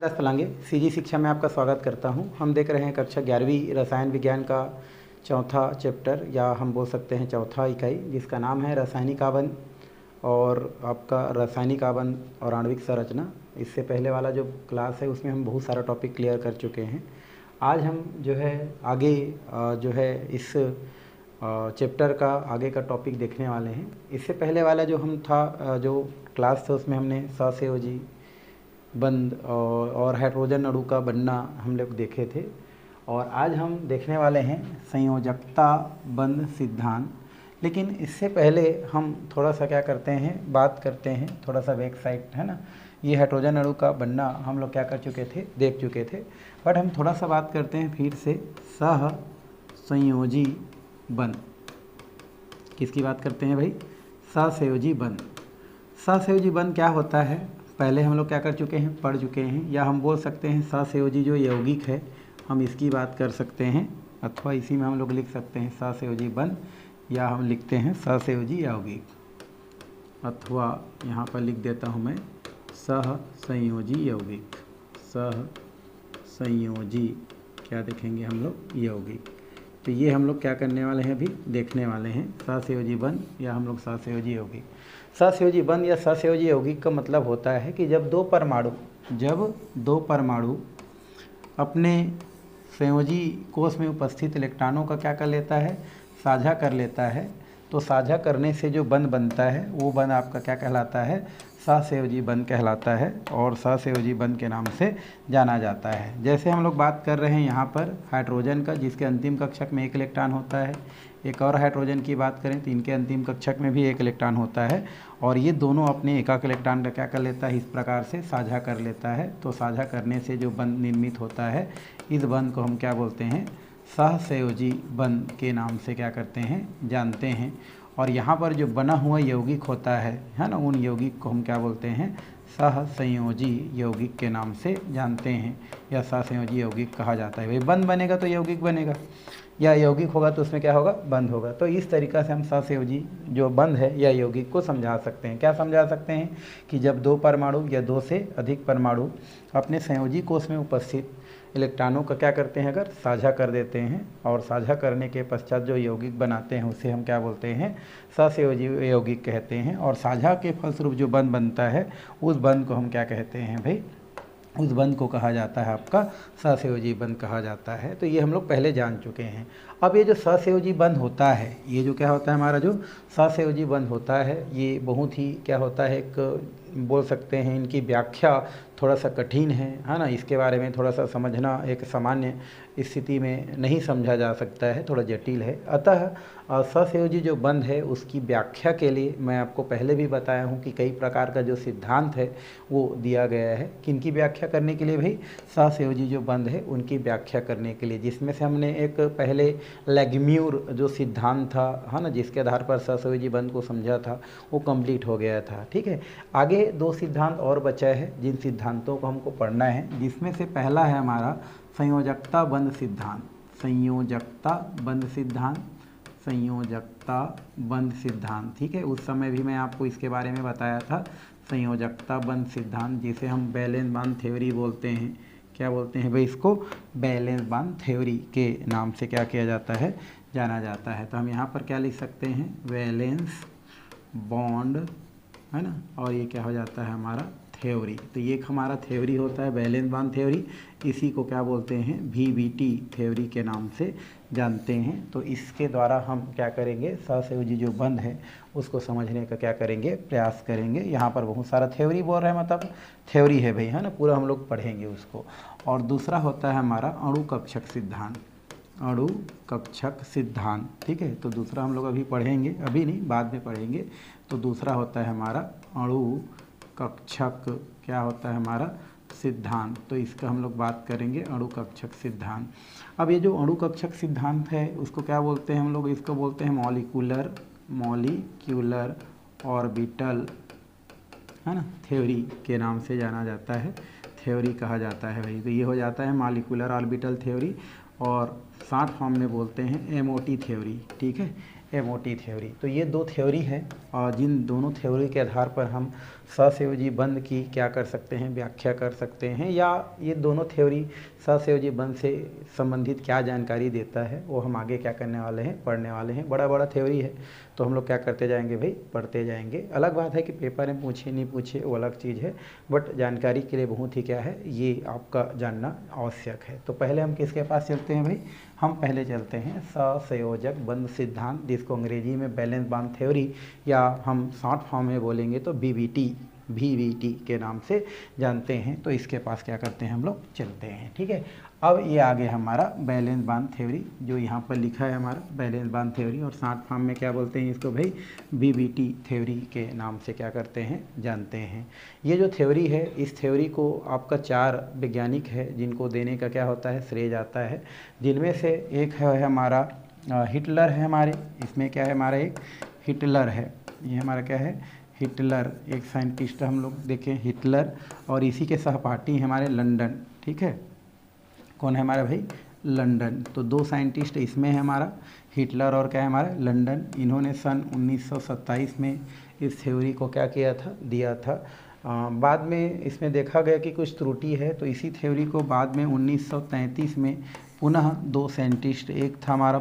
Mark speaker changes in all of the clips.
Speaker 1: दस फलांगे सीजी शिक्षा में आपका स्वागत करता हूं। हम देख रहे हैं कक्षा 11वीं रसायन विज्ञान का चौथा चैप्टर या हम बोल सकते हैं चौथा इकाई, जिसका नाम है रासायनिक आबंध और आपका रासायनिक आबंध और आणविक संरचना। इससे पहले वाला जो क्लास है उसमें हम बहुत सारा टॉपिक क्लियर कर चुके हैं। आज हम जो है आगे जो है इस चैप्टर का आगे का टॉपिक देखने वाले हैं। इससे पहले वाला जो हम था जो क्लास था उसमें हमने सहसंयोजी बंध और हाइड्रोजन अणु का बनना हम लोग देखे थे, और आज हम देखने वाले हैं संयोजकता बंध सिद्धांत। लेकिन इससे पहले हम थोड़ा सा क्या करते हैं, बात करते हैं थोड़ा सा बैक साइड, है ना। ये हाइड्रोजन अणु का बनना हम लोग क्या कर चुके थे, देख चुके थे, बट हम थोड़ा सा बात करते हैं फिर से सहसंयोजी बंध। किसकी बात करते हैं भाई? सहसंयोजी बंध। सहसंयोजी बंध क्या होता है पहले हम लोग क्या कर चुके हैं, पढ़ चुके हैं, या हम बोल सकते हैं सहसंयोजी जो यौगिक है हम इसकी बात कर सकते हैं, अथवा इसी में हम लोग लिख सकते हैं सहसंयोजी बंध, या हम लिखते हैं सहसंयोजी यौगिक, अथवा यहाँ पर लिख देता हूँ मैं सहसंयोजी यौगिक। सहसंयोजी क्या देखेंगे हम लोग? यौगिक। तो ये हम लोग क्या करने वाले हैं, अभी देखने वाले हैं सहसंयोजी बंध या हम लोग सहसंयोजी यौगिक। सहसंयोजी बंध या सहसंयोजी यौगिक का मतलब होता है कि जब दो परमाणु अपने संयोजी कोष में उपस्थित इलेक्ट्रॉनों का क्या कर लेता है, साझा कर लेता है, तो साझा करने से जो बंध बनता है वो बंध आपका क्या कहलाता है? सहसंयोजी बंध कहलाता है, और सहसंयोजी बंध के नाम से जाना जाता है। जैसे हम लोग बात कर रहे हैं यहाँ पर हाइड्रोजन का, जिसके अंतिम कक्षक में एक इलेक्ट्रॉन होता है, एक और हाइड्रोजन की बात करें तो इनके अंतिम कक्षक में भी एक इलेक्ट्रॉन होता है, और ये दोनों अपने एकाक इलेक्ट्रॉन का क्या कर लेता है, इस प्रकार से साझा कर लेता है। तो साझा करने से जो बंध निर्मित होता है, इस बंध को हम क्या बोलते हैं? सहसंयोजी बंध के नाम से क्या करते हैं, जानते हैं। और यहाँ पर जो बना हुआ यौगिक होता है ना, उन यौगिक को हम क्या बोलते हैं? सहसंयोजी यौगिक के नाम से जानते हैं, या सहसंयोजी यौगिक कहा जाता है। भाई बंध बनेगा तो यौगिक बनेगा, या यौगिक होगा तो उसमें क्या होगा? बंध होगा। तो इस तरीक़ा से हम सहसंयोजी जो बंध है या यौगिक को समझा सकते हैं। क्या समझा सकते हैं कि जब दो परमाणु या दो से अधिक परमाणु अपने संयोजी कोष में उपस्थित इलेक्ट्रॉनों का क्या करते हैं, अगर साझा कर देते हैं, और साझा करने के पश्चात जो यौगिक बनाते हैं उसे हम क्या बोलते हैं? सहसंयोजी यौगिक कहते हैं। और साझा के फलस्वरूप जो बंध बनता है उस बंध को हम क्या कहते हैं भाई? उस बंध को कहा जाता है आपका सहसंयोजी बंध कहा जाता है। तो ये हम लोग पहले जान चुके हैं। अब ये जो सहसंयोजी बंध होता है, ये जो क्या होता है हमारा जो सहसंयोजी बंध होता है, ये बहुत ही क्या होता है, एक बोल सकते हैं इनकी व्याख्या थोड़ा सा कठिन है ना। इसके बारे में थोड़ा सा समझना एक सामान्य स्थिति में नहीं समझा जा सकता है, थोड़ा जटिल है। अतः सहसंयोजी जो बंध है उसकी व्याख्या के लिए मैं आपको पहले भी बताया हूँ कि कई प्रकार का जो सिद्धांत है वो दिया गया है। किनकी व्याख्या करने के लिए भाई? सहसंयोजी जो बंध है उनकी व्याख्या करने के लिए, जिसमें से हमने एक पहले लैग्म्यूर जो सिद्धांत था, है ना, जिसके आधार पर सहसंयोजी बंध को समझा था, वो कंप्लीट हो गया था। ठीक है, आगे दो सिद्धांत और बचा है जिन सिद्धांतों को हमको पढ़ना है, जिसमें से पहला है हमारा संयोजकता बंध सिद्धांत। संयोजकता बंध सिद्धांत, संयोजकता बंध सिद्धांत। ठीक है, उस समय भी मैं आपको इसके बारे में बताया था। संयोजकता बंध सिद्धांत, जिसे हम बैलेंस बॉन्ड थ्योरी बोलते हैं। क्या बोलते हैं भाई इसको? बैलेंस बॉन्ड थ्योरी के नाम से क्या किया जाता है, जाना जाता है। तो हम यहाँ पर क्या लिख सकते हैं? वैलेंस बॉन्ड, है ना, और ये क्या हो जाता है हमारा? थ्योरी। तो ये हमारा थ्योरी होता है बैलेंस बॉन्ड थ्योरी। इसी को क्या बोलते हैं? VBT थ्योरी के नाम से जानते हैं। तो इसके द्वारा हम क्या करेंगे? सहसंयोजी जो बंध है उसको समझने का क्या करेंगे? प्रयास करेंगे। यहाँ पर बहुत सारा थ्योरी बोल रहे हैं, मतलब थ्योरी है भाई, है ना, पूरा हम लोग पढ़ेंगे उसको। और दूसरा होता है हमारा अणु कक्षक सिद्धांत। अणु कक्षक सिद्धांत, ठीक है, तो दूसरा हम लोग अभी पढ़ेंगे, अभी नहीं बाद में पढ़ेंगे। तो दूसरा होता है हमारा अणु कक्षक, क्या होता है हमारा? सिद्धांत। तो इसका हम लोग बात करेंगे, अणु कक्षक सिद्धांत। अब ये जो अणु कक्षक सिद्धांत है उसको क्या बोलते हैं हम लोग? इसको बोलते हैं मॉलिक्यूलर ऑर्बिटल, है ना, थ्योरी के नाम से जाना जाता है, थ्योरी कहा जाता है भाई। तो ये हो जाता है मॉलिक्यूलर ऑर्बिटल थ्योरी, और शॉर्ट फॉर्म में बोलते हैं MOT थ्योरी। ठीक है, एमओटी थ्योरी। तो ये दो थ्योरी है और जिन दोनों थ्योरी के आधार पर हम ससंयोजी बंध की क्या कर सकते हैं, व्याख्या कर सकते हैं, या ये दोनों थ्योरी ससंयोजी बंध से संबंधित क्या जानकारी देता है वो हम आगे क्या करने वाले हैं, पढ़ने वाले हैं। बड़ा बड़ा थ्योरी है तो हम लोग क्या करते जाएंगे भाई, पढ़ते जाएंगे। अलग बात है कि पेपर में पूछे नहीं पूछे वो अलग चीज़ है, बट जानकारी के लिए बहुत ही क्या है, ये आपका जानना आवश्यक है। तो पहले हम किसके पास चलते हैं भाई, हम पहले चलते हैं सहसंयोजक बंध सिद्धांत, जिसको अंग्रेजी में बैलेंस बॉन्ड थ्योरी या हम शॉर्ट फॉर्म में बोलेंगे तो बीबीटी के नाम से जानते हैं। तो इसके पास क्या करते हैं, हम लोग चलते हैं। ठीक है, अब ये आगे हमारा बैलेंस बॉन्ड थ्योरी जो यहाँ पर लिखा है हमारा बैलेंस बॉन्ड थ्योरी, और शॉर्ट फॉर्म में क्या बोलते हैं इसको भाई, बीबीटी थ्योरी के नाम से क्या करते हैं, जानते हैं। ये जो थ्योरी है, इस थ्योरी को आपका 4 वैज्ञानिक है जिनको देने का क्या होता है, श्रेय जाता है। जिनमें से एक है हमारा हिटलर है हमारे, इसमें क्या है हमारा एक हिटलर है, ये हमारा क्या है, हिटलर एक साइंटिस्ट हम लोग देखें हिटलर, और इसी के सहपाठी हमारे लंदन। ठीक है, कौन है हमारा भाई, लंदन। तो 2 साइंटिस्ट इसमें है हमारा, हिटलर और क्या है हमारा लंदन। इन्होंने सन 1927 में इस थ्योरी को क्या किया था, दिया था। बाद में इसमें देखा गया कि कुछ त्रुटि है, तो इसी थ्योरी को बाद में 1933 में पुनः 2 साइंटिस्ट, एक था हमारा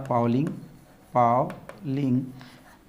Speaker 1: पावलिंग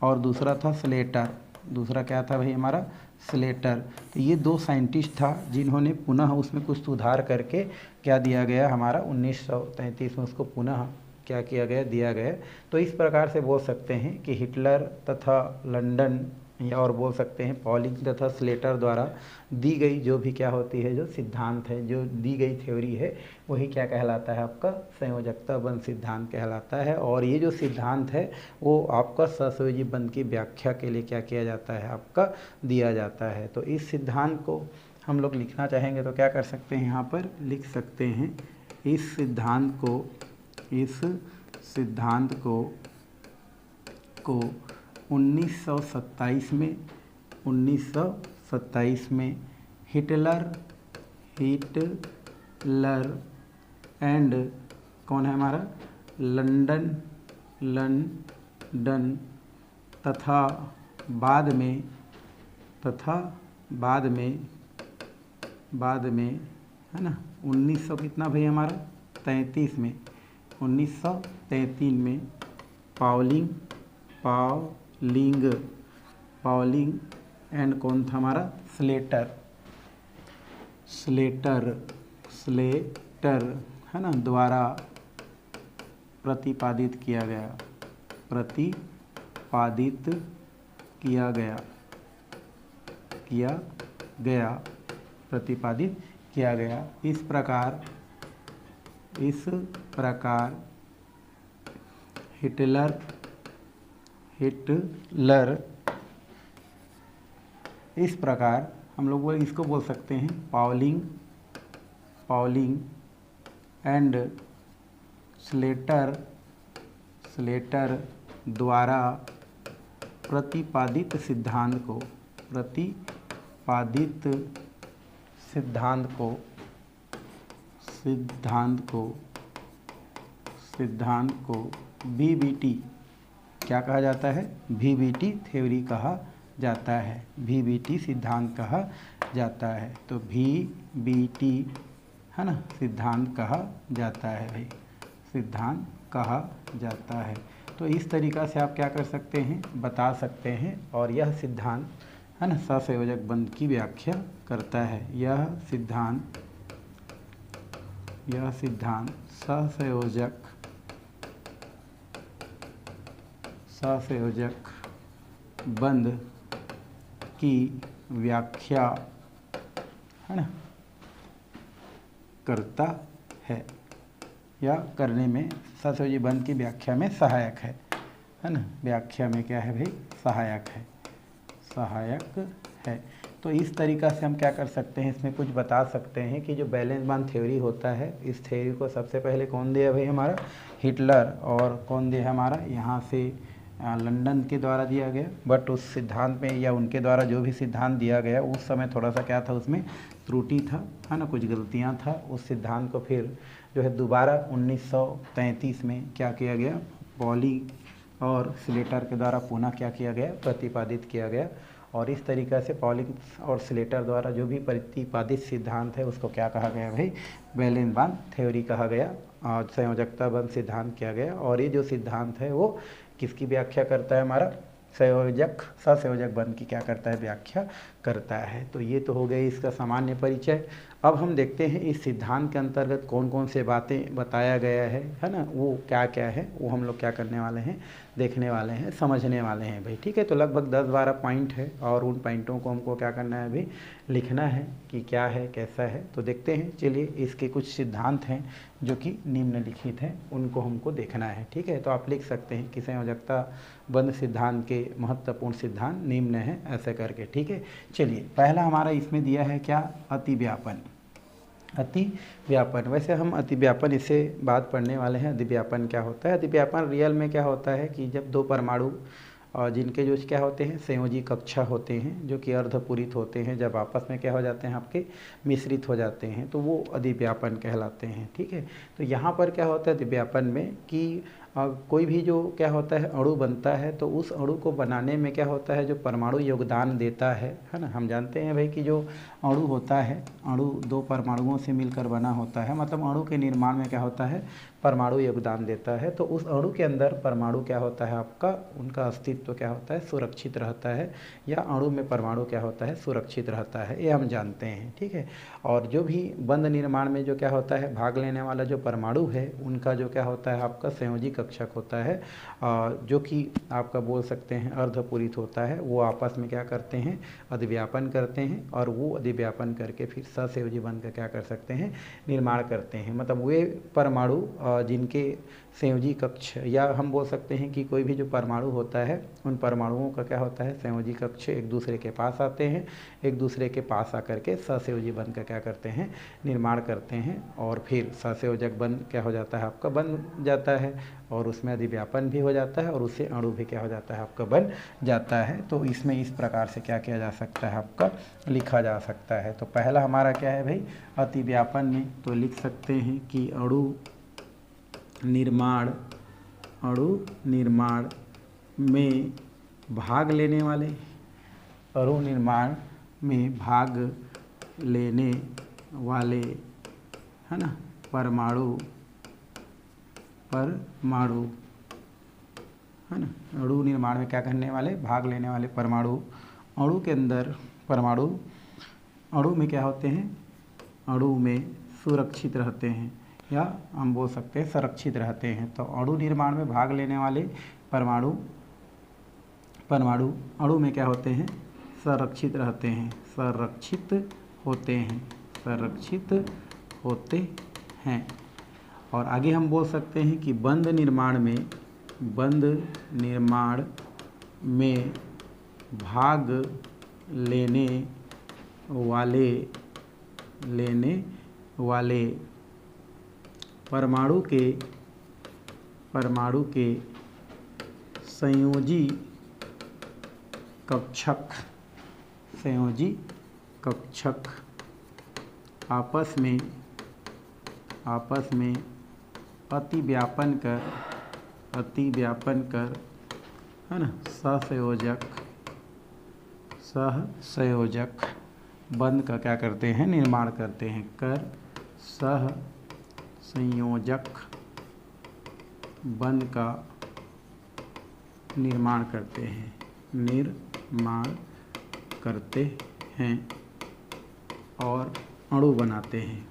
Speaker 1: और दूसरा था स्लेटर। दूसरा क्या था भाई हमारा, स्लेटर। तो ये 2 साइंटिस्ट था जिन्होंने पुनः उसमें कुछ सुधार करके क्या दिया गया हमारा 1933 में उसको पुनः क्या किया गया, दिया गया। तो इस प्रकार से बोल सकते हैं कि हिटलर तथा लंदन या और बोल सकते हैं पॉलिंग तथा स्लेटर द्वारा दी गई जो भी क्या होती है, जो सिद्धांत है, जो दी गई थ्योरी है, वही क्या कहलाता है आपका संयोजकता बंध सिद्धांत कहलाता है। और ये जो सिद्धांत है वो आपका सहसंयोजी बंध की व्याख्या के लिए क्या किया जाता है, आपका दिया जाता है। तो इस सिद्धांत को हम लोग लिखना चाहेंगे तो क्या कर सकते हैं, यहाँ पर लिख सकते हैं इस सिद्धांत को 1927 में हिटलर एंड कौन है हमारा लंदन तथा बाद में है ना 1900 कितना भाई हमारा 33 में 1933 में पाउलिंग एंड कौन था हमारा स्लेटर है ना द्वारा प्रतिपादित किया गया। इस प्रकार हिटलर इस प्रकार हम लोग इसको बोल सकते हैं पाउलिंग एंड स्लेटर द्वारा प्रतिपादित सिद्धांत को बीबीटी क्या कहा जाता है, बीबीटी थ्योरी कहा जाता है, बीबीटी सिद्धांत कहा जाता है। तो बीबीटी है ना सिद्धांत कहा जाता है भाई, सिद्धांत कहा जाता है। तो इस तरीक़ा से आप क्या कर सकते हैं, बता सकते हैं। और यह सिद्धांत है ना सहसंयोजक बंध की व्याख्या करता है। यह सिद्धांत सहसंयोजक बंध की व्याख्या है ना करता है या करने में सहसंयोजी बंध की व्याख्या में सहायक है ना, व्याख्या में क्या है भाई, सहायक है। तो इस तरीक़ा से हम क्या कर सकते हैं, इसमें कुछ बता सकते हैं कि जो बैलेंस बॉन्ड थ्योरी होता है, इस थ्योरी को सबसे पहले कौन दिया भाई हमारा, हिटलर, और कौन दिया हमारा यहाँ से लंदन के द्वारा दिया गया। बट उस सिद्धांत में या उनके द्वारा जो भी सिद्धांत दिया गया उस समय थोड़ा सा क्या था, उसमें त्रुटि था है ना, कुछ गलतियाँ था। उस सिद्धांत को फिर जो है दोबारा 1933 में क्या किया गया, और स्लेटर के द्वारा पुनः क्या किया गया, प्रतिपादित किया गया। और इस तरीक़ा से पॉलिंग और स्लेटर द्वारा जो भी प्रतिपादित सिद्धांत है उसको क्या कहा गया भाई, वैलेंस बॉन्ड थ्योरी कहा गया और संयोजकता बंध सिद्धांत किया गया। और ये जो सिद्धांत है वो किसकी व्याख्या करता है, हमारा संयोजक सहसंयोजक बंध की क्या करता है, व्याख्या करता है। तो ये तो हो गई इसका सामान्य परिचय। अब हम देखते हैं इस सिद्धांत के अंतर्गत कौन कौन से बातें बताया गया है ना, वो क्या क्या है, वो हम लोग क्या करने वाले हैं, देखने वाले हैं, समझने वाले हैं भाई। ठीक है, तो लगभग 10-12 पॉइंट है और उन पॉइंटों को हमको क्या करना है भाई, लिखना है कि क्या है कैसा है। तो देखते हैं, चलिए इसके कुछ सिद्धांत हैं जो कि निम्नलिखित हैं, उनको हमको देखना है। ठीक है, तो आप लिख सकते हैं कि संयोजकता बंध सिद्धांत के महत्वपूर्ण सिद्धांत निम्न है ऐसे करके। ठीक है, चलिए पहला हमारा इसमें दिया है क्या, अतिव्यापन। अतिव्यापन, वैसे हम अतिव्यापन इससे बात पढ़ने वाले हैं। अतिव्यापन क्या होता है, अतिव्यापन रियल में क्या होता है कि जब दो परमाणु और जिनके जो क्या होते हैं, संयोजी कक्षा होते हैं जो कि अर्धपूरित होते हैं, जब आपस में क्या हो जाते हैं, आपके मिश्रित हो जाते हैं, तो वो अतिव्यापन कहलाते हैं। ठीक है, तो यहाँ पर क्या होता है अतिव्यापन में कि कोई भी जो क्या होता है अणु बनता है, तो उस अणु को बनाने में क्या होता है, जो परमाणु योगदान देता है ना। हम जानते हैं भाई कि जो अणु होता है, अणु दो परमाणुओं से मिलकर बना होता है, मतलब अणु के निर्माण में क्या होता है, परमाणु योगदान देता है। तो उस अणु के अंदर परमाणु क्या होता है आपका, उनका अस्तित्व क्या होता है, सुरक्षित रहता है, या अणु में परमाणु क्या होता है, सुरक्षित रहता है, ये हम जानते हैं। ठीक है, और जो भी बंध निर्माण में जो क्या होता है, भाग लेने वाला जो परमाणु है, उनका जो क्या होता है आपका संयोजी कक्षक होता है, जो कि आपका बोल सकते हैं अर्धपूरित होता है। वो आपस में क्या करते हैं, अधिव्यापन करते हैं, और वो अधिव्यापन करके फिर सहसंयोजी बंध का क्या कर सकते हैं, निर्माण करते हैं। मतलब वे परमाणु जिनके संयोजी कक्ष, या हम बोल सकते हैं कि कोई भी जो परमाणु होता है, उन परमाणुओं का क्या होता है, संयोजी कक्ष एक दूसरे के पास आते हैं, एक दूसरे के पास आकर के सहसंयोजी बंध का क्या करते हैं, निर्माण करते हैं, और फिर सहसंयोजक बंध क्या हो जाता है आपका, बन जाता है, और उसमें अधिव्यापन भी हो जाता है, और उससे अणु भी क्या हो जाता है आपका, बन जाता है। तो इसमें इस प्रकार से क्या किया जा सकता है आपका, लिखा जा सकता है। तो पहला हमारा क्या है भाई, अतिव्यापन में तो लिख सकते हैं कि अणु निर्माण में भाग लेने वाले, अणु निर्माण में भाग लेने वाले है ना, परमाणु है ना, अणु निर्माण में क्या करने वाले, भाग लेने वाले परमाणु, अणु के अंदर परमाणु अणु में क्या होते हैं, अणु में सुरक्षित रहते हैं, या हम बोल सकते हैं संरक्षित रहते हैं। तो अणु निर्माण में भाग लेने वाले परमाणु अणु में क्या होते हैं, संरक्षित रहते हैं, संरक्षित होते हैं। और आगे हम बोल सकते हैं कि बंध निर्माण में भाग लेने वाले परमाणु के संयोजी कक्षक आपस में अतिव्यापन कर है ना, सहसंयोजक बंध का क्या करते हैं, निर्माण करते हैं, सहसंयोजक बंध का निर्माण करते हैं और अणु बनाते हैं।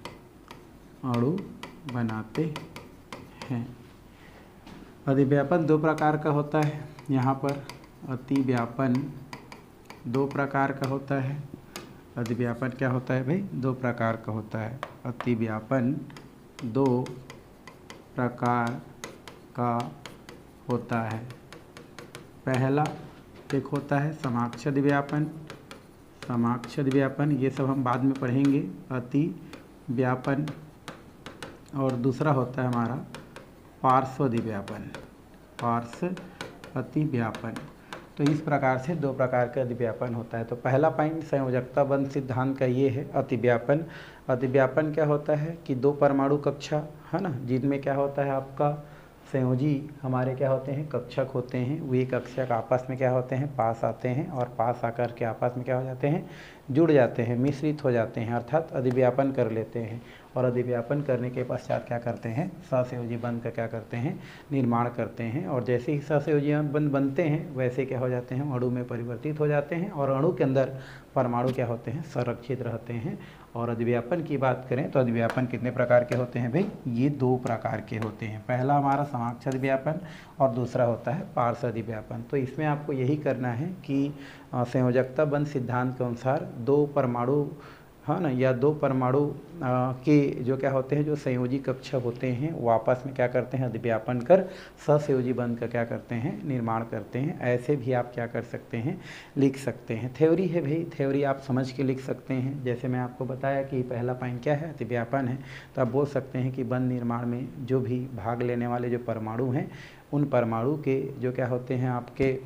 Speaker 1: अधिव्यापन दो प्रकार का होता है, यहाँ पर अतिव्यापन दो प्रकार का होता है। अधिव्यापन क्या होता है भाई, दो प्रकार का होता है। अतिव्यापन दो प्रकार का होता है। पहला एक होता है समाक्ष अधिव्यापन, ये सब हम बाद में पढ़ेंगे, अतिव्यापन। और दूसरा होता है हमारा पार्श्व अतिव्यापन। तो इस प्रकार से दो प्रकार का अधिव्यापन होता है। तो पहला पॉइंट संयोजकता बंध सिद्धांत का ये है, अतिव्यापन। अतिव्यापन क्या होता है कि दो परमाणु कक्षा है ना, जिनमें क्या होता है आपका संयोजी हमारे क्या होते हैं, कक्षक होते हैं। वे कक्षक आपस में क्या होते हैं, पास आते हैं और पास आकर के आपस में क्या हो जाते हैं, जुड़ जाते हैं, मिश्रित हो जाते हैं, अर्थात अधिव्यापन कर लेते हैं। और अधिव्यापन करने के पश्चात क्या करते हैं, सहसंयोजी बंध का क्या करते हैं, निर्माण करते हैं। और जैसे ही सहसंयोजी बंध बनते हैं वैसे क्या हो जाते हैं, अणु में परिवर्तित हो जाते हैं और अणु के अंदर परमाणु क्या होते हैं, संरक्षित रहते हैं। और अधिव्यापन की बात करें तो अधिव्यापन कितने प्रकार के होते हैं भाई, ये 2 प्रकार के होते हैं। पहला हमारा समाक्ष अधिव्यापन और दूसरा होता है पार्श्व अधिव्यापन। तो इसमें आपको यही करना है कि संयोजकता बंध सिद्धांत के अनुसार 2 परमाणु, हाँ ना, या 2 परमाणु के जो क्या होते हैं, जो संयोजी कक्षक होते हैं वो आपस में क्या करते हैं, अधिव्यापन कर सहसंयोजी बंध का क्या करते हैं, निर्माण करते हैं। ऐसे भी आप क्या कर सकते हैं, लिख सकते हैं। थ्योरी है भाई, थ्योरी आप समझ के लिख सकते हैं। जैसे मैं आपको बताया कि पहला पॉइंट क्या है, अधिव्यापन है, तो आप बोल सकते हैं कि बंध निर्माण में जो भी भाग लेने वाले जो परमाणु हैं, उन परमाणु के जो क्या होते हैं, आपके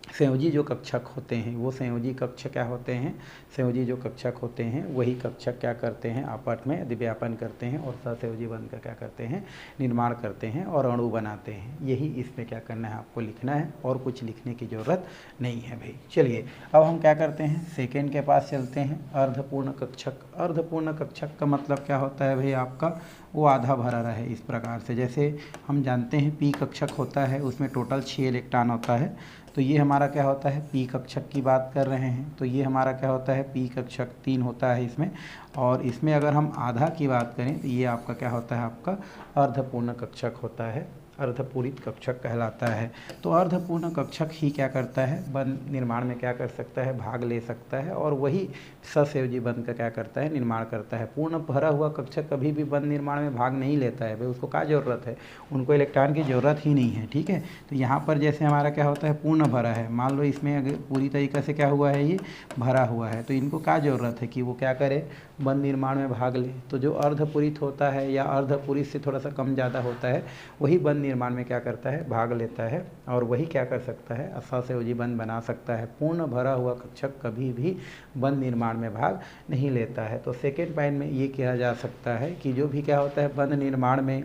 Speaker 1: संयोजी जो कक्षक होते हैं, वो संयोजी कक्षक क्या होते हैं, संयोजी जो कक्षक होते हैं वही कक्षक क्या करते हैं, आपस में अधिव्यापन करते हैं और सहसंयोजी बंध का क्या करते हैं, निर्माण करते हैं और अणु बनाते हैं। यही इसमें क्या करना है, आपको लिखना है और कुछ लिखने की ज़रूरत नहीं है भाई। चलिए अब हम क्या करते हैं, सेकेंड के पास चलते हैं। अर्धपूर्ण कक्षक। अर्धपूर्ण कक्षक का मतलब क्या होता है भाई, आपका वो आधा भरा रहे, इस प्रकार से। जैसे हम जानते हैं पी कक्षक होता है, उसमें टोटल 6 इलेक्ट्रॉन होता है, तो ये हमारा क्या होता है, पी कक्षक की बात कर रहे हैं। तो ये हमारा क्या होता है, पी कक्षक 3 होता है इसमें। और इसमें अगर हम आधा की बात करें तो ये आपका क्या होता है, आपका अर्धपूर्ण कक्षक होता है, अर्धपूरित कक्षक कहलाता है। तो अर्धपूर्ण कक्षक ही क्या करता है, बंध निर्माण में क्या कर सकता है, भाग ले सकता है और वही सहसंयोजी बंध का क्या करता है, निर्माण करता है। पूर्ण भरा हुआ कक्षक कभी भी बंध निर्माण में भाग नहीं लेता है भाई, उसको क्या ज़रूरत है, उनको इलेक्ट्रॉन की ज़रूरत ही नहीं है, ठीक है। तो यहाँ पर जैसे हमारा क्या होता है, पूर्ण भरा है, मान लो इसमें अगर पूरी तरीक़े से क्या हुआ है, ये भरा हुआ है, तो इनको क्या ज़रूरत है कि वो क्या करे, बंध निर्माण में भाग ले। तो जो अर्धपूरित होता है या अर्धपूरित से थोड़ा सा कम ज़्यादा होता है, वही बंध निर्माण में क्या करता है, भाग लेता है और वही क्या कर सकता है, सहसंयोजी बंध बना सकता है। पूर्ण भरा हुआ कक्षक कभी भी बंध निर्माण में भाग नहीं लेता है। तो सेकेंड पॉइंट में ये कहा जा सकता है कि जो भी क्या होता है, बंध निर्माण में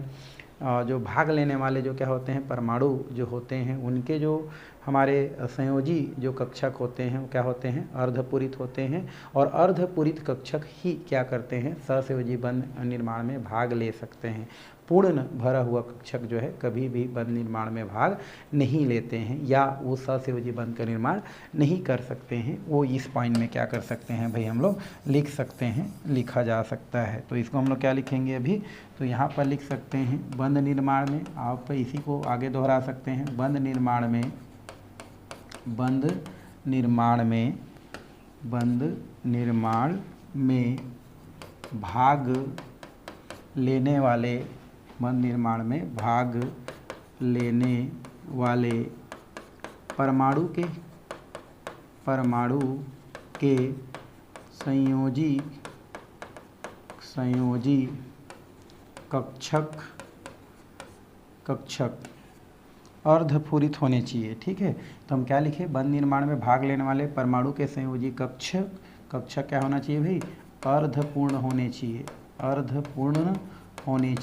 Speaker 1: जो भाग लेने वाले जो क्या होते हैं, परमाणु जो होते हैं, उनके जो हमारे संयोजी जो कक्षक होते हैं वो क्या होते हैं, अर्धपूरित होते हैं। और अर्धपूरित कक्षक ही क्या करते हैं, सहसंयोजी बंध निर्माण में भाग ले सकते हैं। पूर्ण भरा हुआ कक्षक जो है कभी भी बंध निर्माण में भाग नहीं लेते हैं या वो सहसंयोजी बंध का निर्माण नहीं कर सकते हैं। वो इस पॉइंट में क्या कर सकते हैं भाई, हम लोग लिख सकते हैं, लिखा जा सकता है। तो इसको हम लोग क्या लिखेंगे अभी, तो यहाँ पर लिख सकते हैं बंध निर्माण में, आप इसी को आगे दोहरा सकते हैं, बंध निर्माण में, बंध निर्माण में, बंध निर्माण में भाग लेने वाले, बंध निर्माण में भाग लेने वाले परमाणु के संयोजी कक्षक अर्धपूरित होने चाहिए, ठीक है। तो हम क्या लिखें, बंध निर्माण में भाग लेने वाले परमाणु के संयोजी कक्षक क्या होना चाहिए भाई, अर्धपूर्ण होने चाहिए, अर्धपूर्ण होने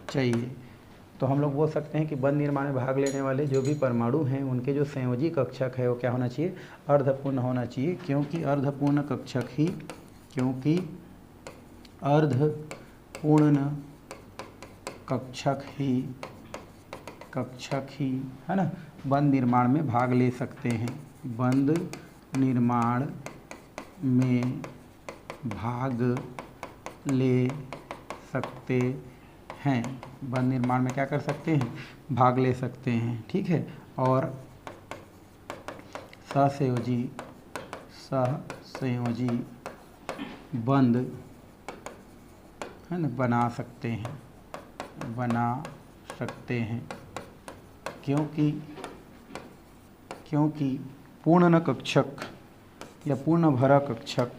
Speaker 1: चाहिए। तो हम लोग बोल सकते हैं कि बंध निर्माण में भाग लेने वाले जो भी परमाणु हैं उनके जो संयोजी कक्षक है वो क्या होना चाहिए, अर्धपूर्ण होना चाहिए। क्योंकि अर्धपूर्ण कक्षक ही है ना, बंध निर्माण में भाग ले सकते हैं, बंध निर्माण में भाग ले सकते हैं, बंध निर्माण में क्या कर सकते हैं, भाग ले सकते हैं, ठीक है। और सहसंयोजी बंध है ना, बना सकते हैं, क्योंकि पूर्ण कक्षक या पूर्ण भरा कक्षक,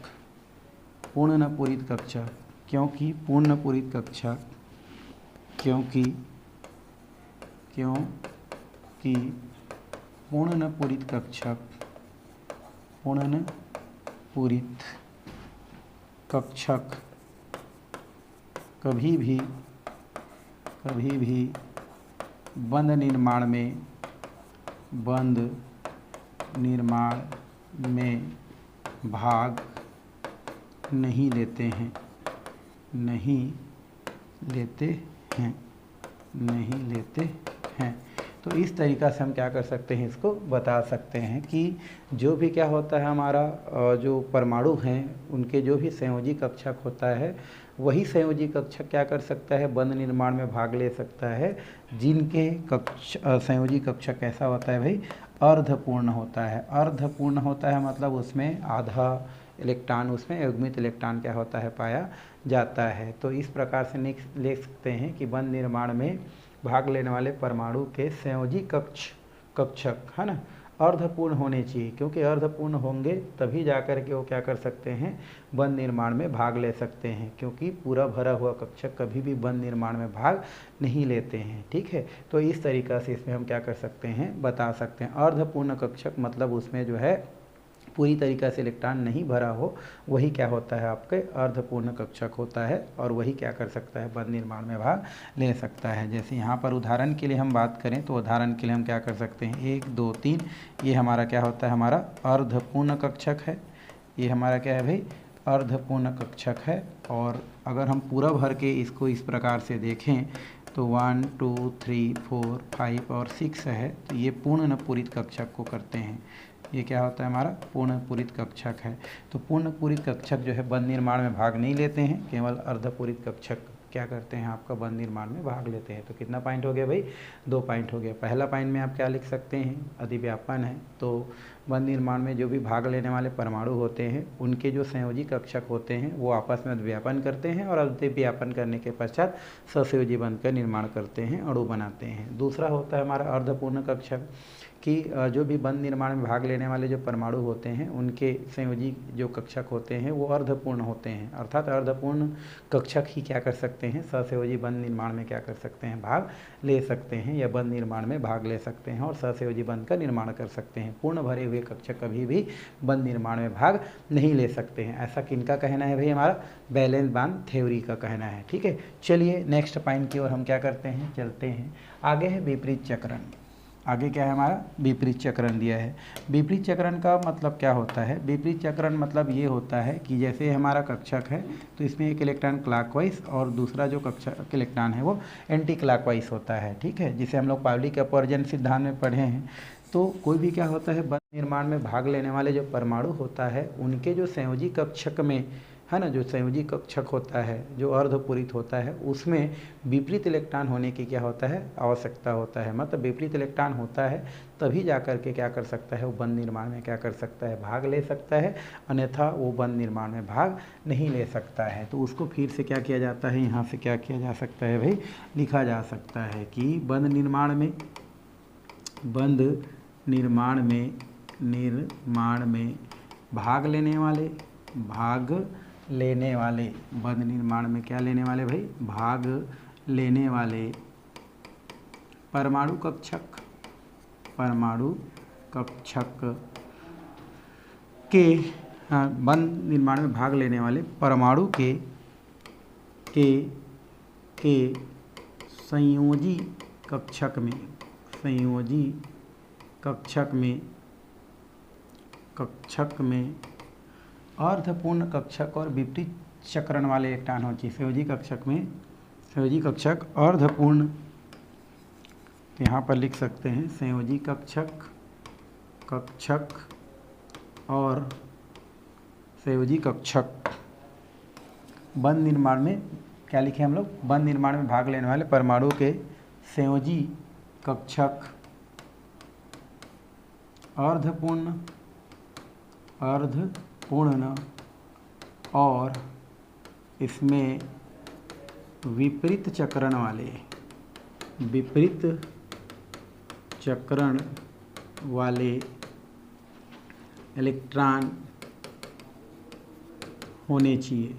Speaker 1: पूर्ण पूरित कक्षक, क्योंकि पूर्ण पूरित कक्षक कभी भी बंद निर्माण में भाग नहीं लेते हैं। तो इस तरीक़ा से हम क्या कर सकते हैं, इसको बता सकते हैं कि जो भी क्या होता है हमारा जो परमाणु हैं उनके जो भी संयोजी कक्षक होता है वही संयोजी कक्षक क्या कर सकता है, बंद निर्माण में भाग ले सकता है, जिनके संयोजी कक्षक कैसा होता है भाई, अर्धपूर्ण होता है। अर्धपूर्ण होता है मतलब उसमें आधा इलेक्ट्रॉन, उसमें युग्मित इलेक्ट्रॉन क्या होता है, पाया जाता है। तो इस प्रकार से ले सकते हैं कि बंद निर्माण में भाग लेने वाले परमाणु के संयोजी कक्षक है ना अर्धपूर्ण होने चाहिए, क्योंकि अर्धपूर्ण होंगे तभी जाकर के वो क्या कर सकते हैं, बंद निर्माण में भाग ले सकते हैं, क्योंकि पूरा भरा हुआ कक्षक कभी भी बंद निर्माण में भाग नहीं लेते हैं। ठीक है, तो इस तरीक़ा से इसमें हम क्या कर सकते हैं, बता सकते हैं। अर्धपूर्ण कक्षक मतलब उसमें जो है पूरी तरीक़ा से इलेक्ट्रॉन नहीं भरा हो, वही क्या होता है, आपके अर्धपूर्ण कक्षक होता है, और वही क्या कर सकता है, बंद निर्माण में भाग ले सकता है। जैसे यहाँ पर उदाहरण के लिए हम बात करें तो उदाहरण के लिए हम क्या कर सकते हैं, 1 2 3 ये हमारा क्या होता है, हमारा अर्धपूर्ण कक्षक है। ये हमारा क्या है भाई, अर्धपूर्ण कक्षक है। और अगर हम पूरा भर के इसको इस प्रकार से देखें तो 1 2 3 4 5 और 6 है, तो ये पूर्ण पूरित कक्षक को करते हैं। ये क्या होता है, हमारा पूर्ण पूरित कक्षक है। तो पूर्ण पूरित कक्षक जो है बंद निर्माण में भाग नहीं लेते हैं, केवल अर्धपूरित कक्षक क्या करते हैं, आपका बंद निर्माण में भाग लेते हैं। तो कितना पॉइंट हो गया भाई, 2 पॉइंट हो गया। पहला पॉइंट में आप क्या लिख सकते हैं, अधिव्यापन है। तो बंद निर्माण में जो भी भाग लेने वाले परमाणु होते हैं उनके जो संयोजी कक्षक होते हैं वो आपस में अधिव्यापन करते हैं, और अधिव्यापन करने के पश्चात ससंयोजी बंध का निर्माण करते हैं, अणु बनाते हैं। दूसरा होता है हमारा अर्धपूर्ण कक्षक, कि जो भी बंद निर्माण में भाग लेने वाले जो परमाणु होते हैं उनके संयोजी जो कक्षक होते हैं वो अर्धपूर्ण होते हैं, अर्थात अर्धपूर्ण कक्षक ही क्या कर सकते हैं, ससंयोजी बंद निर्माण में क्या कर सकते हैं, भाग ले सकते हैं, या बंद निर्माण में भाग ले सकते हैं और ससंयोजी बंध का निर्माण कर सकते हैं। पूर्ण भरे हुए कक्षक कभी भी बंद निर्माण में भाग नहीं ले सकते हैं। ऐसा किनका कहना है भाई, हमारा वैलेंस बॉन्ड थ्योरी का कहना है। ठीक है, चलिए नेक्स्ट पॉइंट की ओर हम क्या करते हैं, चलते हैं। आगे है विपरीत चक्रण। आगे क्या है हमारा, विपरीत चक्रण दिया है। विपरीत चक्रण का मतलब क्या होता है, विपरीत चक्रण मतलब ये होता है कि जैसे हमारा कक्षक है तो इसमें एक इलेक्ट्रॉन क्लॉकवाइज और दूसरा जो कक्षक इलेक्ट्रॉन है वो एंटी क्लॉकवाइज होता है। ठीक है, जिसे हम लोग पाउली के अपवर्जन सिद्धांत में पढ़े हैं। तो कोई भी क्या होता है, बंद निर्माण में भाग लेने वाले जो परमाणु होता है उनके जो संयोजी कक्षक में है ना, जो संयोजी कक्षक होता है जो अर्धपूरित होता है उसमें विपरीत इलेक्ट्रॉन होने की क्या होता है, आवश्यकता होता है। मतलब विपरीत इलेक्ट्रॉन होता है तभी जा कर के क्या कर सकता है, वो बंद निर्माण में क्या कर सकता है, भाग ले सकता है, अन्यथा वो बंद निर्माण में भाग नहीं ले सकता है। तो उसको फिर से क्या किया जाता है, यहाँ से क्या किया जा सकता है भाई, लिखा जा सकता है कि बंद निर्माण में भाग लेने वाले बंद निर्माण में क्या लेने वाले भाई, भाग लेने वाले परमाणु कक्षक के बंद निर्माण में भाग लेने वाले परमाणु के संयोजी कक्षक में अर्धपूर्ण कक्षक और विपरीत चक्रण वाले इलेक्ट्रॉन हो चाहिए। संयोजी कक्षक अर्धपूर्ण, तो यहाँ पर लिख सकते हैं संयोजी कक्षक और संयोजी कक्षक बंद निर्माण में क्या लिखे हम लोग, बंद निर्माण में भाग लेने वाले परमाणु के संयोजी कक्षक अर्धपूर्ण और इसमें विपरीत चक्रण वाले इलेक्ट्रॉन होने चाहिए।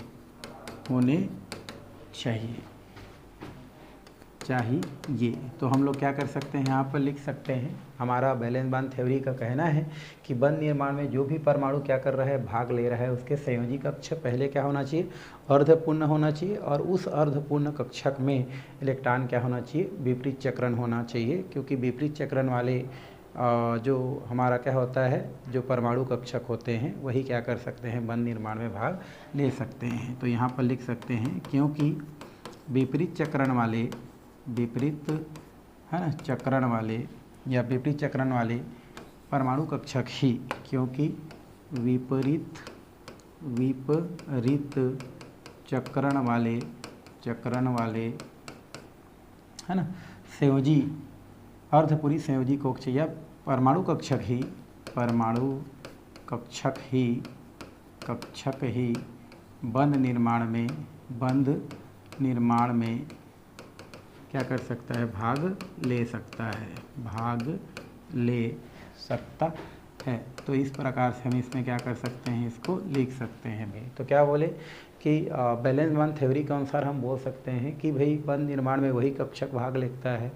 Speaker 1: चाहिए। तो हम लोग क्या कर सकते हैं, यहाँ पर लिख सकते हैं, हमारा बैलेंस बॉन्ड थ्योरी का कहना है कि बंध निर्माण में जो भी परमाणु क्या कर रहा है, भाग ले रहा है, उसके संयोजी कक्षक पहले क्या होना चाहिए, अर्धपूर्ण होना चाहिए, और उस अर्धपूर्ण कक्षक में इलेक्ट्रॉन क्या होना चाहिए, विपरीत चक्रण होना चाहिए, क्योंकि विपरीत चक्रण वाले जो हमारा क्या होता है, जो परमाणु कक्षक होते हैं वही क्या कर सकते हैं, बंध निर्माण में भाग ले सकते हैं। तो यहाँ पर लिख सकते हैं, क्योंकि विपरीत चक्रण वाले, विपरीत है ना चक्रण वाले या विपरीत चक्रण वाले परमाणु कक्षक ही, क्योंकि विपरीत चक्रण वाले है ना संयोजी अर्धपूरी संयोजी कक्षक या परमाणु कक्षक ही बंध निर्माण में क्या कर सकता है, भाग ले सकता है। तो इस प्रकार से हम इसमें क्या कर सकते हैं, इसको लिख सकते हैं भाई। तो क्या बोले कि बैलेंस बॉन्ड थ्योरी के अनुसार हम बोल सकते हैं कि भाई बंध निर्माण में वही कक्षक भाग लेता है,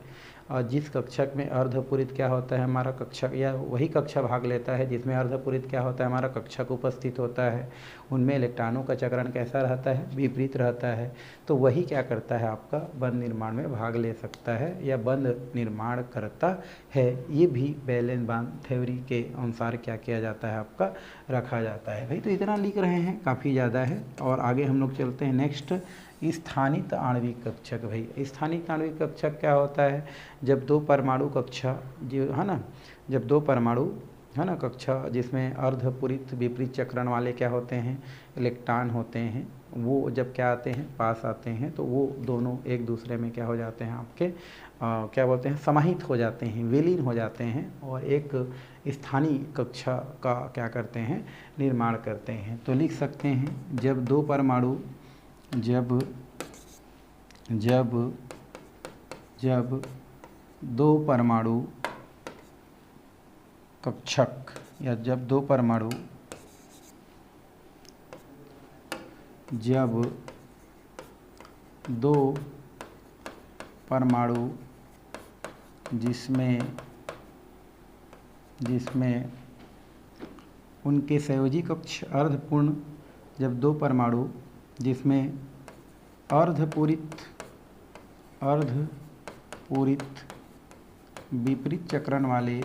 Speaker 1: और जिस कक्षक में अर्धपूरित क्या होता है, हमारा कक्षक, या वही कक्षा भाग लेता है जिसमें अर्धपूरित क्या होता है, हमारा कक्षक उपस्थित होता है, उनमें इलेक्ट्रॉनों का चक्रण कैसा रहता है, विपरीत रहता है। तो वही क्या करता है, आपका बंध निर्माण में भाग ले सकता है या बंध निर्माण करता है। ये भी बैलेंस बॉन्ड थ्योरी के अनुसार क्या किया जाता है, आपका रखा जाता है भाई। तो इतना लिख रहे हैं, काफ़ी ज़्यादा है। और आगे हम लोग चलते हैं नेक्स्ट, स्थानित आणविक कक्षक। भाई स्थानित आणविक कक्षक क्या होता है, जब दो परमाणु कक्षा जो है ना, जब दो परमाणु है ना कक्षा जिसमें अर्धपूरित विपरीत चक्रण वाले क्या होते हैं, इलेक्ट्रॉन होते हैं, वो जब क्या आते हैं, पास आते हैं, तो वो दोनों एक दूसरे में क्या हो जाते हैं, आपके क्या बोलते हैं, समाहित हो जाते हैं, विलीन हो जाते हैं, और एक स्थानीय कक्षा का क्या करते हैं, निर्माण करते हैं। तो लिख सकते हैं, जब दो परमाणु कक्षक या जब दो परमाणु जिसमें उनके संयोजी कक्ष अर्धपूर्ण, जब दो परमाणु जिसमें अर्धपूरित विपरीत चक्रण वाले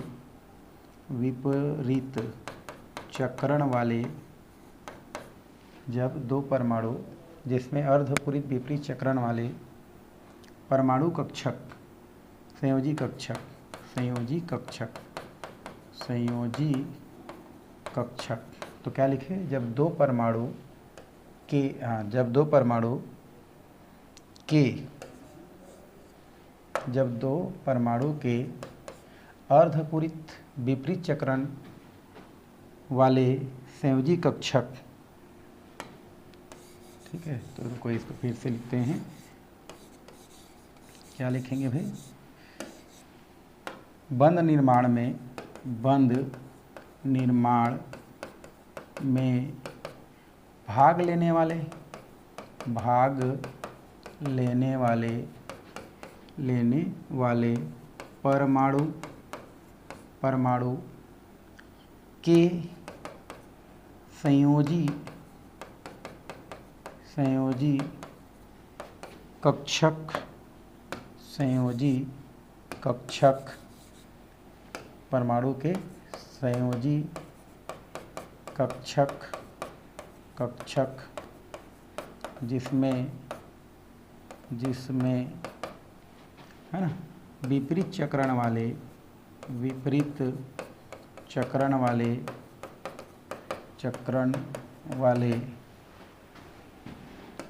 Speaker 1: जब दो परमाणु जिसमें अर्धपूरित विपरीत चक्रण वाले परमाणु कक्षक संयोजी कक्षक, तो क्या लिखे, जब दो परमाणु के अर्धपूरित विपरीत चक्रण वाले संयोजी कक्षक, ठीक है। तो इनको फिर से लिखते हैं, क्या लिखेंगे भाई, बंध निर्माण में भाग लेने वाले परमाणु के संयोजी कक्षक परमाणु के संयोजी कक्षक जिसमें है ना विपरीत चक्रण वाले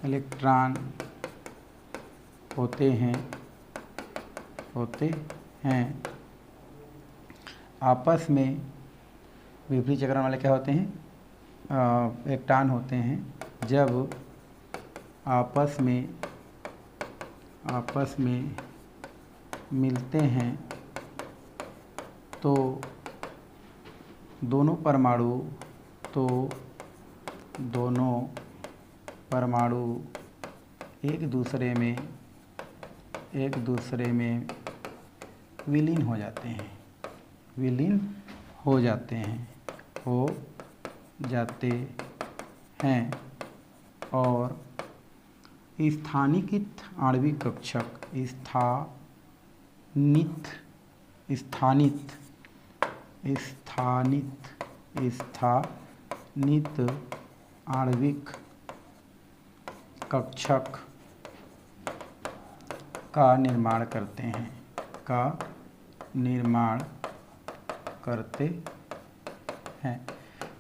Speaker 1: इलेक्ट्रॉन होते हैं आपस में, विपरीत चक्रण वाले क्या होते हैं, इलेक्ट्रॉन होते हैं, जब आपस में मिलते हैं तो दोनों परमाणु एक दूसरे में एक दूसरे में विलीन हो जाते हैं, विलीन हो जाते हैं और स्थानीयकृत आणविक कक्षक स्थानित आणविक कक्षक का निर्माण करते हैं।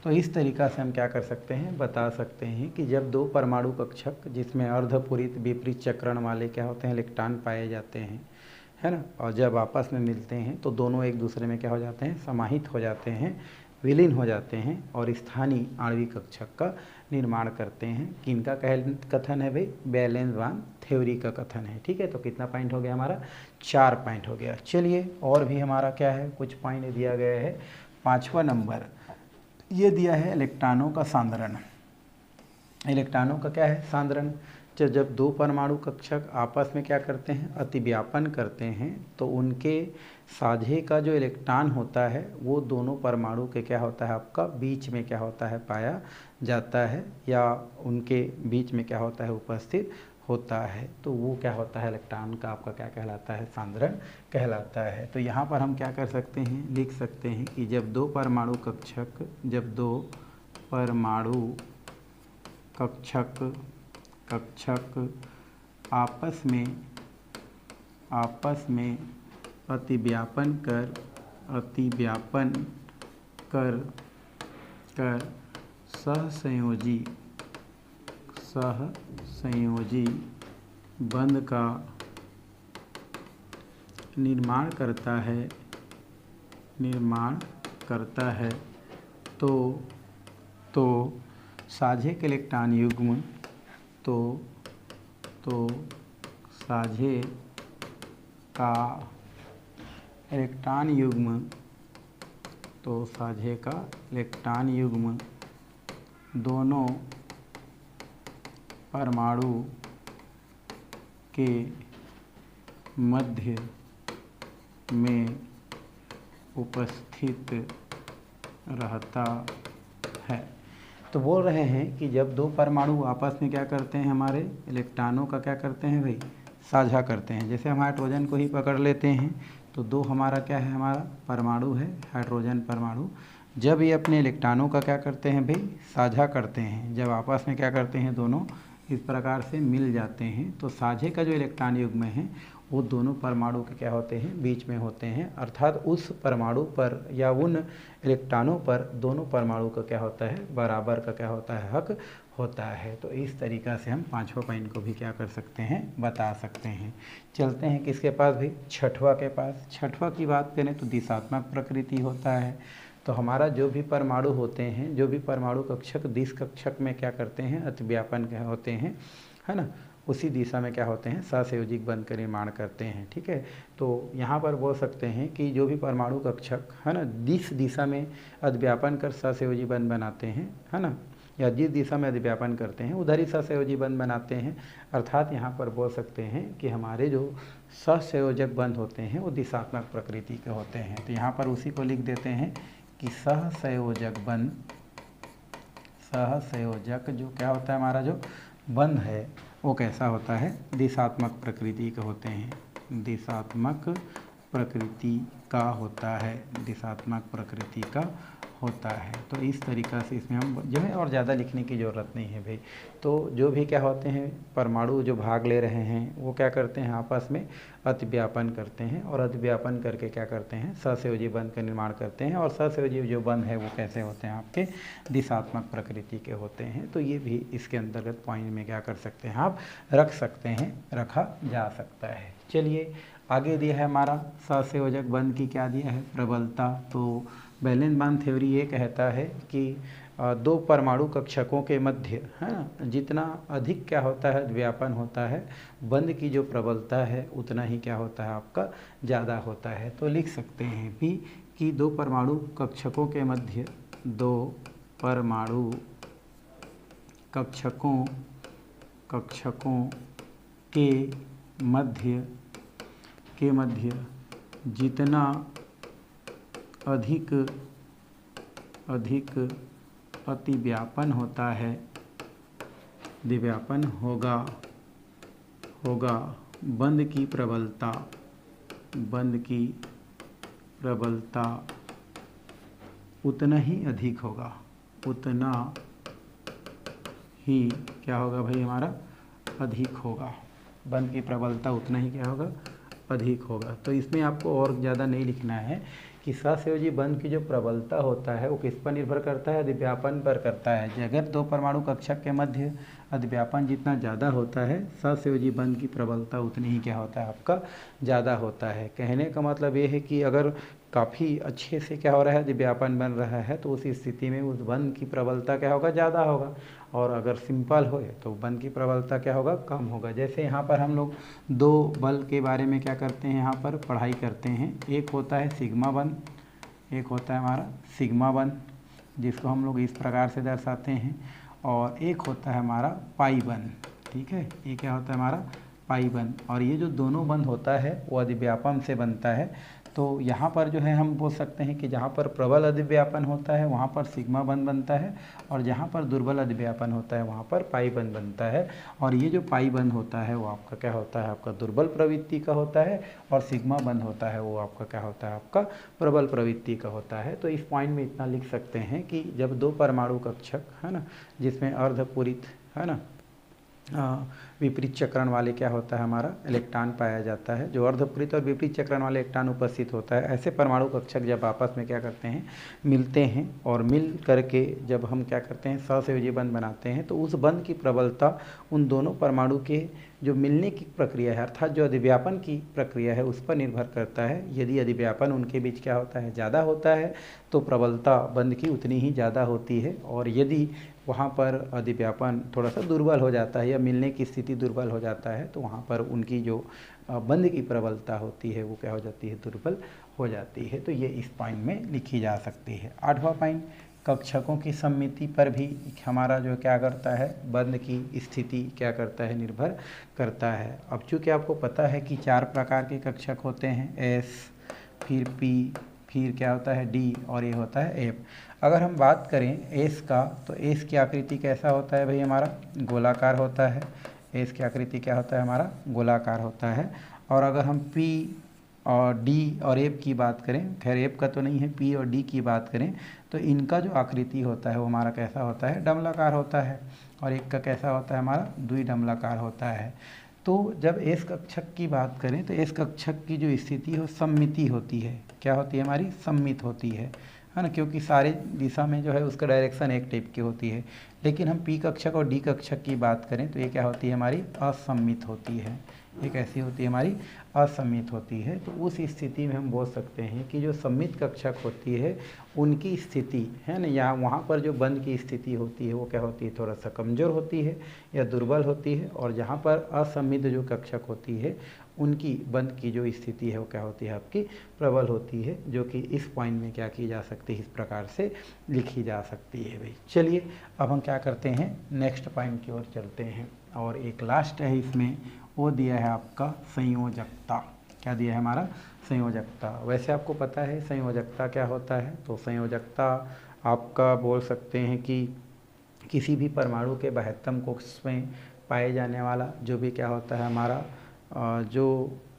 Speaker 1: तो इस तरीक़ा से हम क्या कर सकते हैं, बता सकते हैं कि जब दो परमाणु कक्षक जिसमें अर्धपूरित विपरीत चक्रण वाले क्या होते हैं, इलेक्ट्रॉन पाए जाते हैं, है ना, और जब आपस में मिलते हैं तो दोनों एक दूसरे में क्या हो जाते हैं, समाहित हो जाते हैं, विलीन हो जाते हैं और स्थानीय आणविक कक्षक का निर्माण करते हैं। किनका कथन है भाई, वैलेंस बॉन्ड थ्योरी का कथन है। ठीक है, तो कितना पॉइंट हो गया हमारा, 4 पॉइंट हो गया। चलिए और भी हमारा क्या है, कुछ पॉइंट दिया गया है। 5वां नंबर ये दिया है इलेक्ट्रॉनों का सांद्रण। इलेक्ट्रॉनों का क्या है, सांद्रण। जब दो परमाणु कक्षक आपस में क्या करते हैं, अतिव्यापन करते हैं तो उनके साझे का जो इलेक्ट्रॉन होता है वो दोनों परमाणु के क्या होता है, आपका बीच में क्या होता है, पाया जाता है या उनके बीच में क्या होता है, उपस्थित होता है। तो वो क्या होता है, इलेक्ट्रॉन का आपका क्या कहलाता है, सांद्रण कहलाता है। तो यहाँ पर हम क्या कर सकते हैं, लिख सकते हैं कि जब दो परमाणु कक्षक आपस में अतिव्यापन कर सहसंयोजी बंध का निर्माण करता है तो साझे के इलेक्ट्रॉन युग्म साझे का इलेक्ट्रॉन युग्म दोनों परमाणु के मध्य में उपस्थित रहता है। तो बोल रहे हैं कि जब दो परमाणु आपस में क्या करते हैं, हमारे इलेक्ट्रॉनों का क्या करते हैं भाई, साझा करते हैं। जैसे हम हाइड्रोजन को ही पकड़ लेते हैं तो दो हमारा क्या है, हमारा परमाणु है, हाइड्रोजन परमाणु। जब ये अपने इलेक्ट्रॉनों का क्या करते हैं भाई, साझा करते हैं, जब आपस में क्या करते हैं, दोनों इस प्रकार से मिल जाते हैं तो साझे का जो इलेक्ट्रॉन युग्म है वो दोनों परमाणु के क्या होते हैं, बीच में होते हैं। अर्थात उस परमाणु पर या उन इलेक्ट्रॉनों पर दोनों परमाणु का क्या होता है, बराबर का क्या होता है, हक होता है। तो इस तरीक़ा से हम 5वां पॉइंट को भी क्या कर सकते हैं, बता सकते हैं। चलते हैं किसके पास भी, 6वां के पास। 6वां की बात करें तो दिशात्मक प्रकृति होता है। तो हमारा जो भी परमाणु होते हैं, जो भी परमाणु कक्षक दिश कक्षक में क्या करते हैं, अतिव्यापन क्या होते हैं, है ना, उसी दिशा में क्या होते हैं, सहसंयोजिक बंध का निर्माण करते हैं। ठीक है, तो यहाँ पर बोल सकते हैं कि जो भी परमाणु कक्षक है ना, जिस दिशा में अतिव्यापन कर सहसंयोजी बंध बनाते हैं, है ना, या जिस दिशा में अतिव्यापन करते हैं उधर ही सहसंयोजी बंध बनाते हैं। अर्थात यहाँ पर बोल सकते हैं कि हमारे जो सहसंयोजक बंध होते हैं वो दिशात्मक प्रकृति के होते हैं। तो यहाँ पर उसी को लिख देते हैं कि सहसंयोजक जो क्या होता है, हमारा जो बंध है वो कैसा होता है, दिशात्मक प्रकृति के होते हैं, दिशात्मक प्रकृति का होता है, दिशात्मक प्रकृति का होता है। तो इस तरीक़ा से इसमें हम जो है और ज़्यादा लिखने की ज़रूरत नहीं है भाई। तो जो भी क्या होते हैं, परमाणु जो भाग ले रहे हैं वो क्या करते हैं, आपस में अतिव्यापन करते हैं और अतिव्यापन करके क्या करते हैं, सहसंयोजी बंध का निर्माण करते हैं। और सहसंयोजी जो बंध है वो कैसे होते हैं, आपके दिशात्मक प्रकृति के होते हैं। तो ये भी इसके अंतर्गत पॉइंट में क्या कर सकते हैं, आप रख सकते हैं, रखा जा सकता है। चलिए आगे दिया है हमारा सहसंयोजक बंध की क्या दिया है, प्रबलता। तो वैलेंस बॉन्ड थ्योरी ये कहता है कि दो परमाणु कक्षकों के मध्य, है ना, जितना अधिक क्या होता है, व्यापन होता है, बंध की जो प्रबलता है उतना ही क्या होता है, आपका ज़्यादा होता है। तो लिख सकते हैं भी कि दो परमाणु कक्षकों के मध्य, दो परमाणु कक्षकों के मध्य के मध्य जितना अधिक अतिव्यापन होता है, दिव्यापन होगा बंध की प्रबलता उतना ही अधिक होगा, उतना ही क्या होगा भाई हमारा, अधिक होगा। बंध की प्रबलता उतना ही क्या होगा, अधिक होगा। तो इसमें आपको और ज़्यादा नहीं लिखना है कि सहसंयोजी बंध की जो प्रबलता होता है वो किस पर निर्भर करता है, अधिव्यापन पर करता है। अगर दो परमाणु कक्षक के मध्य अधिव्यापन जितना ज़्यादा होता है, सहसंयोजी बंध की प्रबलता उतनी ही क्या होता है, आपका ज़्यादा होता है। कहने का मतलब ये है कि अगर काफ़ी अच्छे से क्या हो रहा है, अधिव्यापन बन रहा है, तो उस स्थिति में उस बंध की प्रबलता क्या होगा, ज़्यादा होगा। और अगर सिंपल हो तो बंध की प्रबलता क्या होगा, कम होगा। जैसे यहाँ पर हम लोग दो बल के बारे में क्या करते हैं, यहाँ पर पढ़ाई करते हैं। एक होता है सिग्मा बंध, एक होता है हमारा सिग्मा बंध, जिसको हम लोग इस प्रकार से दर्शाते हैं, और एक होता है हमारा पाई बंध। ठीक है, ये क्या होता है हमारा पाई बंध। और ये जो दोनों बंध होता है वो अधिव्यापन से बनता है। तो यहाँ पर जो है हम बोल सकते हैं कि जहाँ पर प्रबल अधिव्यापन होता है वहाँ पर सिग्मा बंध बनता है, और जहाँ पर दुर्बल अधिव्यापन होता है वहाँ पर पाई बंध बनता है। और ये जो पाई बंध होता है वो आपका क्या होता है, आपका दुर्बल प्रवृत्ति का होता है, और सिग्मा बंध होता है वो आपका क्या होता है, आपका प्रबल प्रवृत्ति का होता है। तो इस पॉइंट में इतना लिख सकते हैं कि जब दो परमाणु कक्षक है ना, जिसमें अर्धपूरित है ना विपरीत चक्रण वाले क्या होता है हमारा इलेक्ट्रॉन पाया जाता है, जो अर्धपूरित और विपरीत चक्रण वाले इलेक्ट्रॉन उपस्थित होता है, ऐसे परमाणु कक्षक जब आपस में क्या करते हैं, मिलते हैं, और मिल करके जब हम क्या करते हैं, सहसंयोजी बंध बनाते हैं, तो उस बंध की प्रबलता उन दोनों परमाणु के जो मिलने की प्रक्रिया है, अर्थात जो अधिव्यापन की प्रक्रिया है, उस पर निर्भर करता है। यदि अधिव्यापन उनके बीच क्या होता है, ज़्यादा होता है, तो प्रबलता बंध की उतनी ही ज़्यादा होती है। और यदि वहाँ पर अधिव्यापन थोड़ा सा दुर्बल हो जाता है या मिलने की स्थिति दुर्बल हो जाता है, तो वहाँ पर उनकी जो बंध की प्रबलता होती है वो क्या हो जाती है, दुर्बल हो जाती है। तो ये इस पॉइंट में लिखी जा सकती है। 8वां पॉइंट, कक्षकों की सममिति पर भी हमारा जो क्या करता है, बंध की स्थिति क्या करता है, निर्भर करता है। अब चूँकि आपको पता है कि 4 प्रकार के कक्षक होते हैं, एस, फिर पी, फिर क्या होता है डी, और ये होता है एफ। अगर हम बात करें एस का, तो एस की आकृति कैसा होता है भाई हमारा, गोलाकार होता है। एस की आकृति क्या होता है हमारा, गोलाकार होता है। और अगर हम पी और डी और एफ की बात करें, खैर एफ का तो नहीं है, पी और डी की बात करें, तो इनका जो आकृति होता है वो हमारा कैसा होता है, डमलाकार होता है। और एक का कैसा होता है हमारा, द्विडमलाकार होता है। तो जब एस कक्षक की बात करें तो एस कक्षक की जो स्थिति हो सममिति होती है। क्या होती है हमारी, सममित होती है ना, क्योंकि सारे दिशा में जो है उसका डायरेक्शन एक टाइप की होती है। लेकिन हम पी कक्षक और डी कक्षक की बात करें तो ये क्या होती है हमारी, असममित होती है। ये कैसी होती है हमारी, असममित होती है। तो उस स्थिति में हम बोल सकते हैं कि जो सममित कक्षक होती है उनकी स्थिति है ना, यहाँ वहाँ पर जो बंध की स्थिति होती है वो क्या होती है, थोड़ा सा कमज़ोर होती है या दुर्बल होती है। और जहाँ पर असममित जो कक्षक होती है उनकी बंध की जो स्थिति है वो क्या होती है, आपकी प्रबल होती है, जो कि इस पॉइंट में क्या की जा सकती है, इस प्रकार से लिखी जा सकती है भाई। चलिए अब हम क्या करते हैं, नेक्स्ट पॉइंट की ओर चलते हैं। और एक लास्ट है इसमें, वो दिया है आपका संयोजकता। क्या दिया है हमारा, संयोजकता। वैसे आपको पता है संयोजकता क्या होता है, तो संयोजकता आपका बोल सकते हैं कि किसी भी परमाणु के बाह्यतम कक्ष में पाए जाने वाला जो भी क्या होता है हमारा जो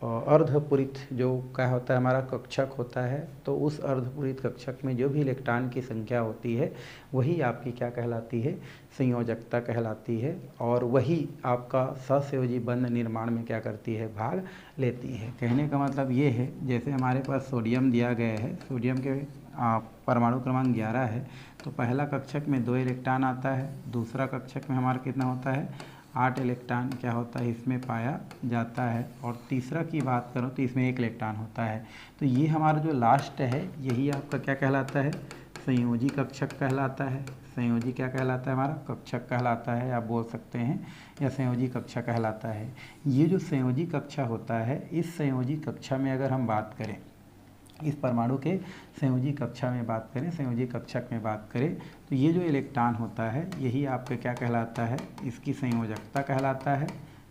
Speaker 1: अर्धपूरित जो क्या होता है हमारा कक्षक होता है, तो उस अर्धपूरित कक्षक में जो भी इलेक्ट्रॉन की संख्या होती है वही आपकी क्या कहलाती है, संयोजकता कहलाती है। और वही आपका सहसंयोजी बंध निर्माण में क्या करती है, भाग लेती है। कहने का मतलब ये है, जैसे हमारे पास सोडियम दिया गया है, सोडियम के परमाणु क्रमांक 11 है, तो पहला कक्षक में 2 इलेक्ट्रॉन आता है, दूसरा कक्षक में हमारा कितना होता है, 8 इलेक्ट्रॉन क्या होता है इसमें पाया जाता है। और तीसरा की बात करूँ तो इसमें 1 इलेक्ट्रॉन होता है। तो ये हमारा जो लास्ट है यही आपका क्या कहलाता है, संयोजी कक्षक कहलाता है। संयोजी क्या कहलाता है हमारा, कक्षक कहलाता है, आप बोल सकते हैं, या संयोजी कक्षा कहलाता है। ये जो संयोजी कक्षा होता है, इस संयोजी कक्षा में अगर हम बात करें, इस परमाणु के संयोजी कक्षा में बात करें, संयोजी कक्षक में बात करें, तो ये जो इलेक्ट्रॉन होता है यही आपका क्या कहलाता है, इसकी संयोजकता कहलाता है।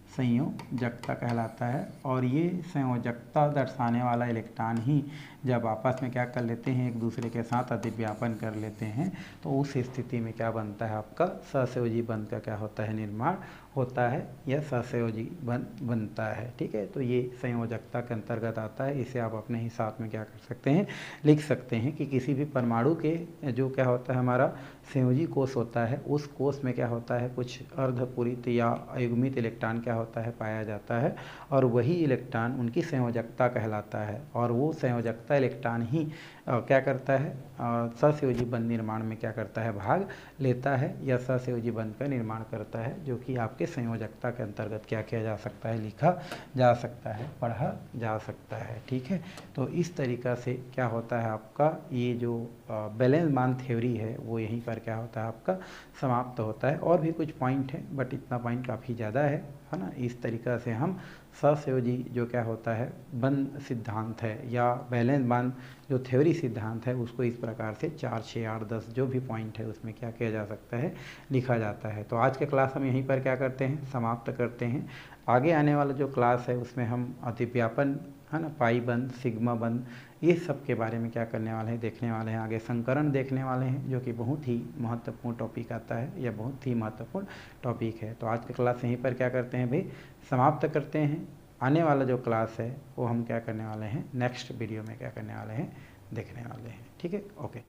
Speaker 1: संयोजकता कहलाता है। और ये संयोजकता दर्शाने वाला इलेक्ट्रॉन ही जब आपस में क्या कर लेते हैं, एक दूसरे के साथ अतिव्यापन कर लेते हैं, तो उस स्थिति में क्या बनता है, आपका सहसंयोजी बंध का क्या होता है, निर्माण होता है या सहसंयोजी बंध बनता है। ठीक है, तो ये संयोजकता के अंतर्गत आता है। इसे आप अपने हिसाब में क्या कर सकते हैं, लिख सकते हैं कि किसी भी परमाणु के जो क्या होता है हमारा संयोजी कोष होता है, उस कोष में क्या होता है, कुछ अर्धपूरित या अयुग्मित इलेक्ट्रॉन क्या होता है, पाया जाता है, और वही इलेक्ट्रॉन उनकी संयोजकता कहलाता है। और वो संयोजकता इलेक्ट्रॉन ही क्या करता है, सहसंयोजी बंध निर्माण में क्या करता है, भाग लेता है या सहसंयोजी बंध का निर्माण करता है, जो कि आपके संयोजकता के अंतर्गत क्या किया जा सकता है, लिखा जा सकता है, पढ़ा जा सकता है। ठीक है, तो इस तरीक़ा से क्या होता है आपका ये जो बैलेंस बॉन्ड थ्योरी है वो यहीं पर क्या होता है आपका समाप्त होता है। और भी कुछ पॉइंट है, बट इतना पॉइंट काफ़ी ज़्यादा है ना। इस तरीक़ा से हम सहसंयोजी जो क्या होता है बंध सिद्धांत है या बैलेंस बॉन्ड जो थ्योरी सिद्धांत है, उसको इस प्रकार से 4, 6, 8, 10 जो भी पॉइंट है उसमें क्या किया जा सकता है, लिखा जाता है। तो आज के क्लास हम यहीं पर क्या करते हैं, समाप्त करते हैं। आगे आने वाला जो क्लास है उसमें हम अतिव्यापन है ना, पाई बंध, सिग्मा बंध, ये सब के बारे में क्या करने वाले हैं, देखने वाले हैं। आगे संकरण देखने वाले हैं, जो कि बहुत ही महत्वपूर्ण टॉपिक आता है या बहुत ही महत्वपूर्ण टॉपिक है। तो आज की क्लास यहीं पर क्या करते हैं भाई, समाप्त करते हैं। आने वाला जो क्लास है वो हम क्या करने वाले हैं, नेक्स्ट वीडियो में क्या करने वाले हैं, देखने वाले हैं। ठीक है, ओके।